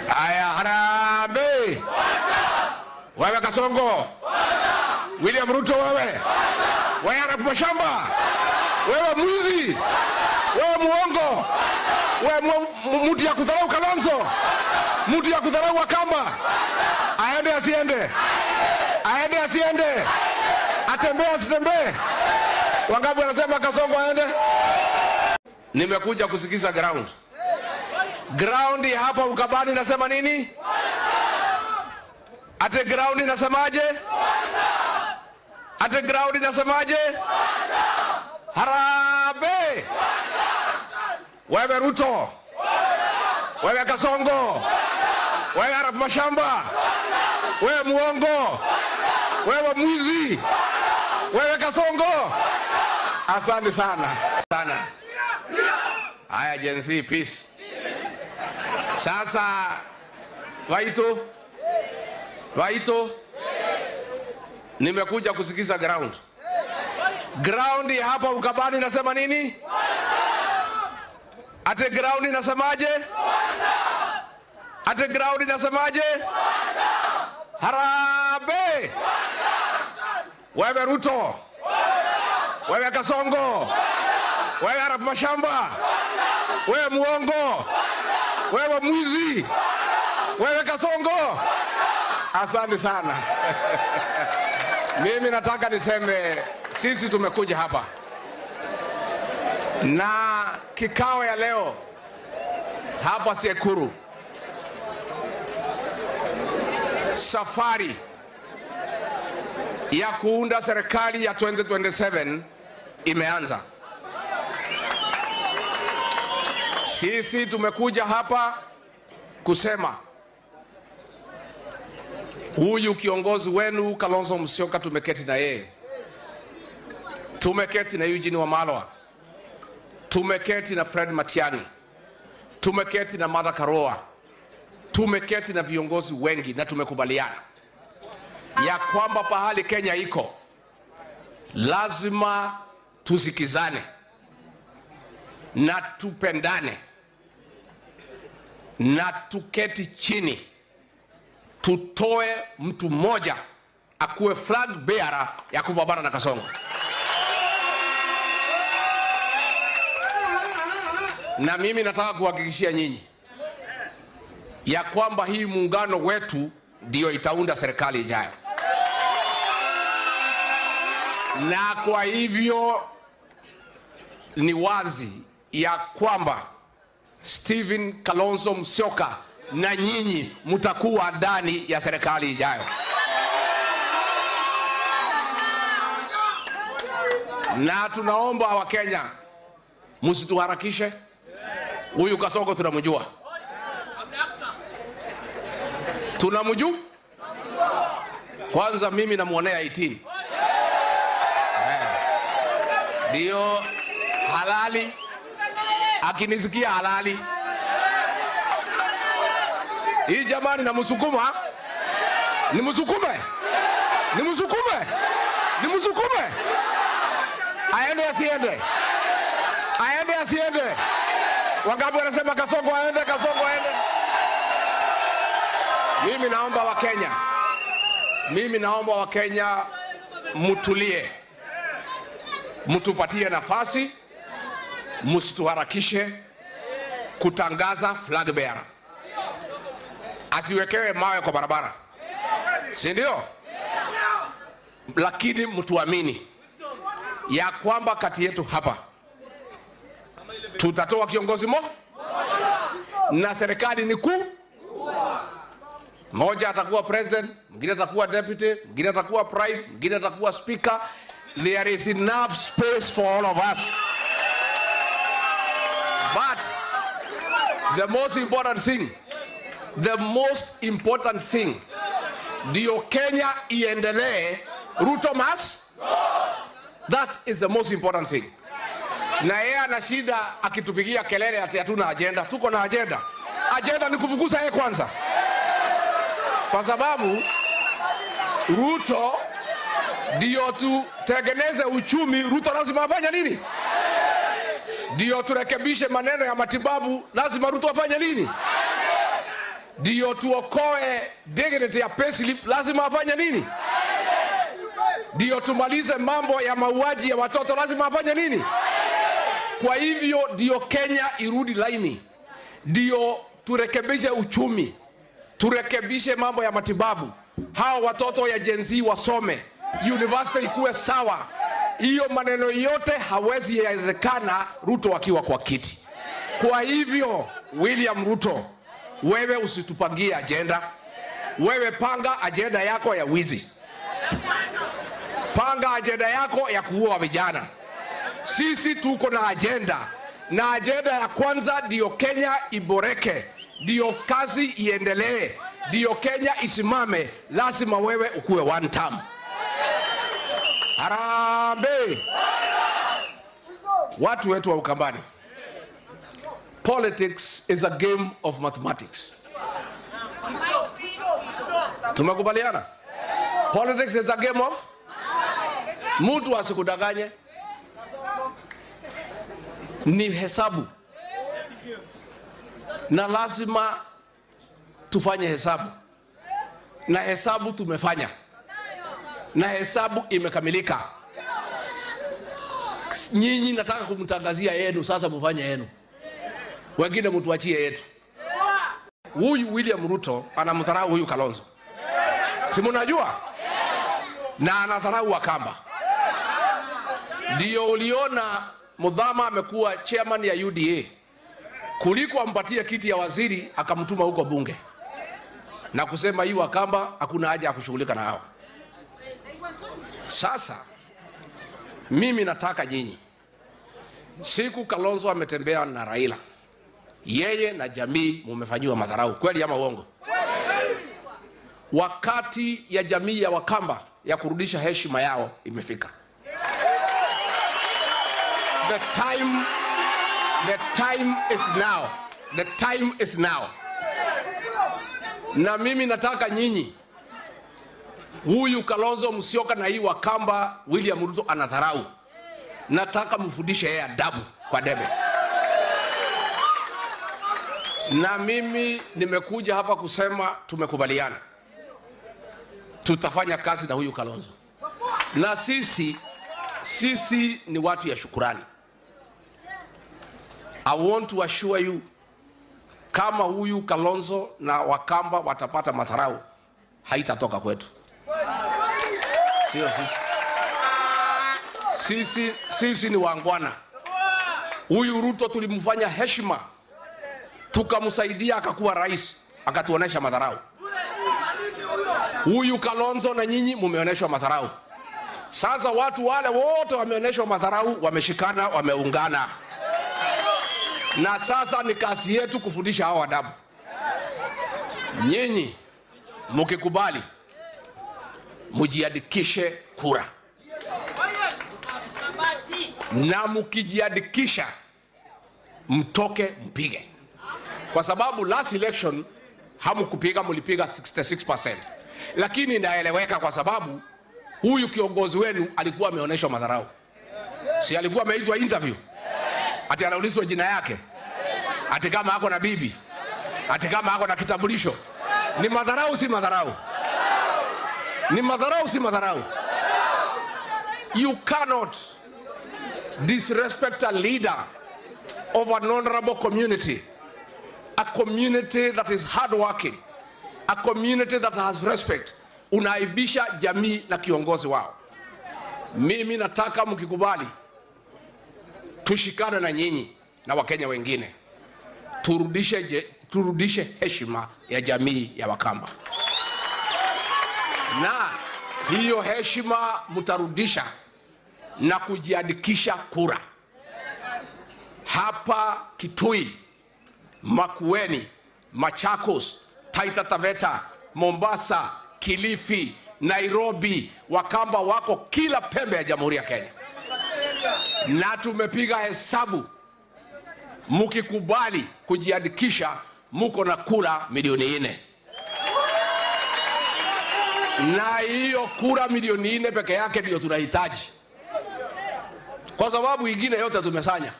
Aya, Harambee. Wewe Kasongo. William Ruto wewe. Wewe Arap Mashamba. Wewe mwizi. Wewe muongo. Wewe mtu ya kudharau Kalonzo. Mtu ya kudharau Wakamba. Aende asiende. Aende asiende. Atembee asitembee. Wangapi wanasema Kasongo aende? Nimekuja kusikiza ground. Ground ya hapa Ukambani nasema nini? Ate ground inasemaje? Ate ground inasemaje? Harambee. Wewe Ruto. Wewe Kasongo. Wewe Arap Mashamba. Wewe muongo. Wewe mwizi. Wewe Kasongo. Asante sana. Haya Gen Z, peace. Sasa Waito. Nimekuja kusikiza ground. Ground ya hapa Ukambani inasema nini? Ate ground inasemaje? Ate ground inasemaje? Harambee. Wewe Ruto. Wewe Kasongo. Wewe Arap Mashamba. Wewe muongo. Wewe mwizi. Wewe Kasongo. Asante sana. Mimi nataka niseme sisi tumekuja hapa na kikao ya leo hapa Sekuru. Safari ya kuunda serikali ya 2027 imeanza. Sisi tumekuja hapa kusema huyu kiongozi wenu Kalonzo Musyoka tumeketi na yeye. Tumeketi na Eugene Wamalwa. Tumeketi na Fred Matiang'i. Tumeketi na Martha Karua. Tumeketi na viongozi wengi na tumekubaliana ya kwamba pahali Kenya iko lazima tusikizane na tupendane na tuketi chini tutoe mtu mmoja akuwe flag bearer ya kupambana na Kasongo. Na mimi nataka kuhakikishia nyinyi ya kwamba hii muungano wetu ndio itaunda serikali ijayo. Na kwa hivyo ni wazi ya kwamba Stephen Kalonzo Musyoka na nyinyi mtakuwa ndani ya serikali ijayo. Na tunaomba wa Kenya msituharakishe. Huyu Kasongo tunamjua. Tunamjua? Kwanza mimi namuonea 18. Ndio halali. Akinisikia halali. Hii jamani namsukuma. Nimsukume. Aende asiende. Wangapi wanasema Kasongo aende? Mimi naomba wa Kenya mutulie. Mtupatie nafasi. Msituharakishe kutangaza flag bearer. Asiwekewe mawe kwa barabara. Si ndio? Lakini mtuamini ya kwamba kati yetu hapa tutatoa kiongozi na serikali ni kuu. Mmoja atakuwa president, mwingine atakuwa deputy, mwingine atakuwa prime, mwingine atakuwa speaker. There is enough space for all of us. But the most important thing, ndio Kenya iendelee, Ruto must. That is the most important thing. Na yeye ana shida akitupigia kelele ati hatuna agenda. Tuko na agenda. Agenda ni kufukuza yeye kwanza. Kwa sababu Ruto ndio tutengeneze uchumi. Ruto lazima afanye nini? Ndio turekebishe maneno ya matibabu. Lazima Ruto afanye nini? Ndio tuokoe dignity ya payslip, lazima afanye nini? Ndio tumalize mambo ya mauaji ya watoto, lazima afanye nini? Kwa hivyo ndio Kenya irudi laini, ndio turekebishe uchumi, turekebishe mambo ya matibabu, hao watoto ya Gen Z wasome, university ikuwe sawa. Hiyo maneno yote hawezi yawezekana Ruto akiwa kwa kiti. Kwa hivyo William Ruto, wewe usitupangie agenda. Wewe panga agenda yako ya wizi, panga agenda yako ya kuua vijana. Sisi tuko na agenda, na agenda ya kwanza ndio Kenya iboreke, ndio kazi iendelee, ndio Kenya isimame. Lazima wewe ukuwe one term. Harambee! Watu wetu wa Ukambani, politics is a game of mathematics. Tumekubaliana? Politics is a game of... Mtu asikudanganye. Ni hesabu. Na lazima tufanye hesabu. Na hesabu tumefanya. Na hesabu imekamilika. Nyinyi nataka kumtangazia yenu, sasa mfanye yenu. Wengine mtuachie yetu. Huyu William Ruto anamdharau huyu Kalonzo. Si mnajua? Na anadharau Wakamba. Ndio uliona Mudhama amekuwa chairman ya UDA. Kuliko ampatie kiti ya waziri akamtuma huko bunge. Na kusema hii Wakamba hakuna haja ya kushughulika na hao. Sasa mimi nataka nyinyi, siku Kalonzo ametembea na Raila, yeye na jamii mumefanywa madharau, kweli ama uongo? Wakati ya jamii ya Wakamba ya kurudisha heshima yao imefika. The time is now. The time is now. Na mimi nataka nyinyi, huyu Kalonzo Musyoka na hii Wakamba William Ruto anadharau, nataka mfundishe yeye adabu kwa debe. Na mimi nimekuja hapa kusema tumekubaliana, tutafanya kazi na huyu Kalonzo. Na sisi ni watu ya shukurani. I want to assure you, kama huyu Kalonzo na Wakamba watapata madharau, haitatoka kwetu. Sio sisi ni wangwana. Huyu Ruto tulimfanya heshima, tukamsaidia akakuwa rais, akatuonesha madharau. Huyu Kalonzo na nyinyi mumeoneshwa madharau. Sasa watu wale wote wameoneshwa madharau, wameshikana, wameungana. Na sasa ni kazi yetu kufundisha hao adabu. Nyinyi mkikubali, mujiandikishe kura. Na mkijiandikisha, mtoke mpige. Kwa sababu last election hamkupiga, mlipiga 66%. Lakini inaeleweka kwa sababu huyu kiongozi wenu alikuwa ameonyeshwa madharau. Si alikuwa ameitwa interview? Ati anaulizwa jina yake. Ati kama ako na bibi. Ati kama ako na kitambulisho. Ni madharau si madharau? Ni madharau si madharau? You cannot disrespect a leader of an honorable community. A community that is hardworking. A community that has respect. Unaibisha jamii na kiongozi wao. Mimi nataka mkikubali, tushikane na nyinyi na Wakenya wengine, turudishe heshima ya jamii ya Wakamba. Na hiyo heshima mtarudisha na kujiandikisha kura. Hapa Kitui, Makueni, Machakos, Taita Taveta, Mombasa, Kilifi, Nairobi, Wakamba wako kila pembe ya Jamhuri ya Kenya. Na tumepiga hesabu, mkikubali kujiandikisha, muko na kura milioni 4. Na hiyo kura milioni 4 peke yake ndio tunahitaji. Kwa sababu ingine yote tumesanya.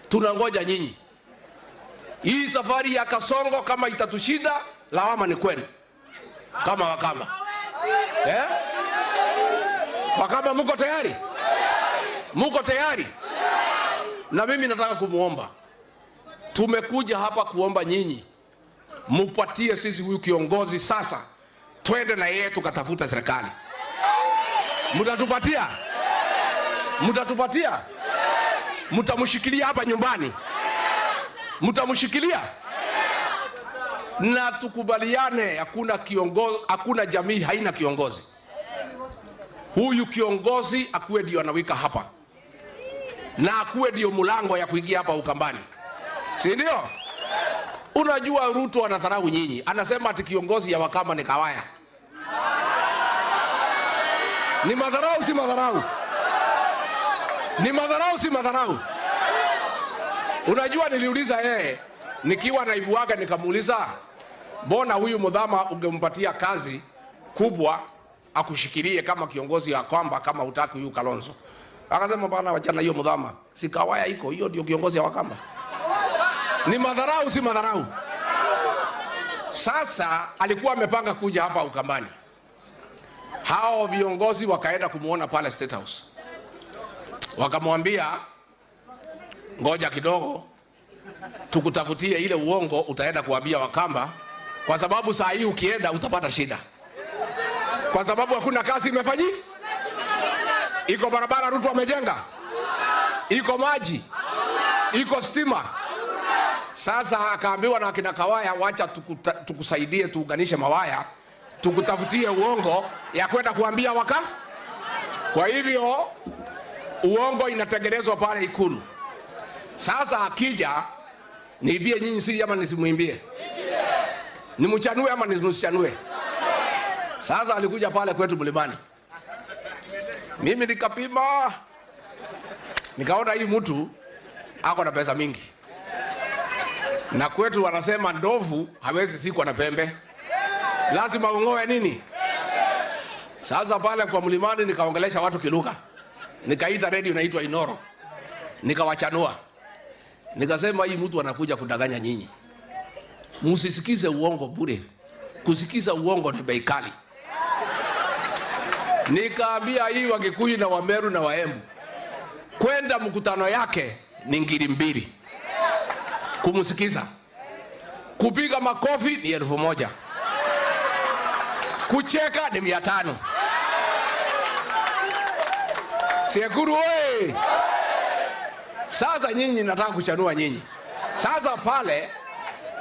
Tunangoja nyinyi. Hii safari ya Kasongo kama itatushinda, lawama ni kwenu kama Wakamba. Wakamba mko tayari? Mko tayari? Na mimi nataka kumuomba, tumekuja hapa kuomba nyinyi mupatie sisi huyu kiongozi sasa, twende na yeye tukatafuta serikali. Mtatupatia? Mtatupatia? Mtamshikilia hapa nyumbani? Mtamshikilia? Na tukubaliane, hakuna kiongozi, hakuna jamii haina kiongozi. Huyu kiongozi akuwe ndio anawika hapa, na akuwe ndio mlango ya kuingia hapa Ukambani, si ndio? Unajua Ruto anadharau nyinyi, anasema ati kiongozi ya Wakamba ni Kawaya. Ni madharau si madharau? Ni madharau si madharau? Unajua niliuliza yeye nikiwa naibu wake, nikamuuliza mbona huyu Mudhama ungempatia kazi kubwa akushikilie kama kiongozi ya kwamba kama hutaki huyu Kalonzo? Akasema bana, wachana hiyo Mudhama, si Kawaya iko, hiyo ndio kiongozi ya Wakamba. Ni madharau si madharau? Sasa alikuwa amepanga kuja hapa Ukambani. Hao viongozi wakaenda kumuona pale State House. Wakamwambia ngoja kidogo tukutafutie ile uongo utaenda kuambia Wakamba, kwa sababu saa hii ukienda utapata shida. Kwa sababu hakuna kazi imefanyika. Iko barabara Ruto amejenga? Iko maji? Iko stima? Sasa akaambiwa na akina Kawaya, wacha tukusaidie tuunganishe mawaya, tukutafutie uongo ya kwenda kuambia Wakamba. Kwa hivyo uongo inatengenezwa pale Ikulu. Sasa akija, niibie nyinyi siri ama nisimuimbie? Nimchanue ama nisimchanue? Sasa alikuja pale kwetu Mlimani. Mimi nikapima, nikaona hii mtu ako na pesa mingi. Na kwetu wanasema ndovu hawezi sikwa na pembe, lazima ungoe nini? Sasa pale kwa Mlimani nikaongelesha watu kiluka. Nikaita radio inaitwa Inoro, nikawachanua. Nikasema hii mtu anakuja kudanganya nyinyi, msisikize uongo bure. Kusikiza uongo ni bei kali. Nikaambia hii Wakikuyu na Wameru na Waembu, kwenda mkutano yake ni ngiri 2 kumsikiza. Kupiga makofi ni 1000. Kucheka ni 500. Sekuru wewe. Sasa nyinyi nataka kuchanua nyinyi. Sasa pale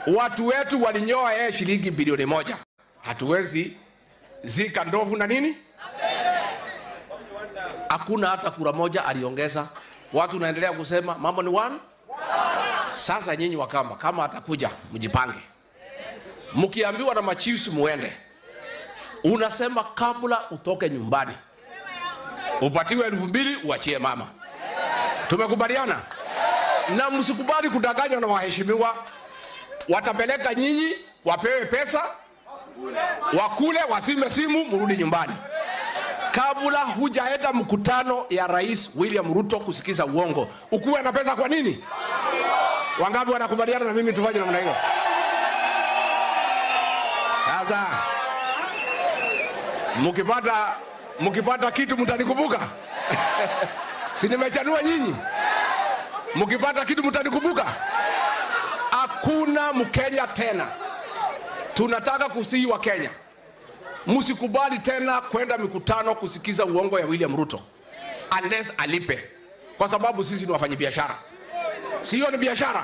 watu wetu walinyoa yeye shilingi bilioni 1. Hatuwezi zika ndovu na nini? Hakuna hata kura moja aliongeza. Watu naendelea kusema mambo ni 1. Sasa nyinyi Wakamba, kama atakuja mjipange. Mkiambiwa na machiefs muende, unasema kabla utoke nyumbani upatiwe 2000 uachie mama. Tumekubaliana? Na msikubali kudanganywa na waheshimiwa. Watapeleka nyinyi, wapewe pesa, wakule, wasime simu, murudi nyumbani. Kabla hujaenda mkutano ya Rais William Ruto kusikiza uongo, ukuwe na pesa kwa nini? Wangapi wanakubaliana na mimi tufanye namna hiyo? Sasa mkipata kitu mtanikumbuka. Si nimechanua nyinyi? Mkipata kitu mtanikumbuka. Hakuna Mkenya tena. Tunataka kusihi wa Kenya, msikubali tena kwenda mikutano kusikiza uongo ya William Ruto unless alipe, kwa sababu sisi ni wafanyabiashara. Sio ni biashara?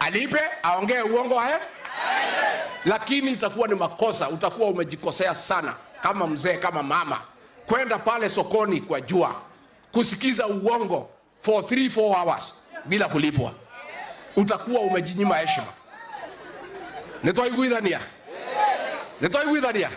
Alipe, aongee uongo haya. Lakini itakuwa ni makosa, utakuwa umejikosea sana kama mzee, kama mama, kwenda pale sokoni kwa jua kusikiza uongo for 3-4 hours bila kulipwa. Utakuwa umejinyima heshima. Nitoiguithania? Nitoiguithania?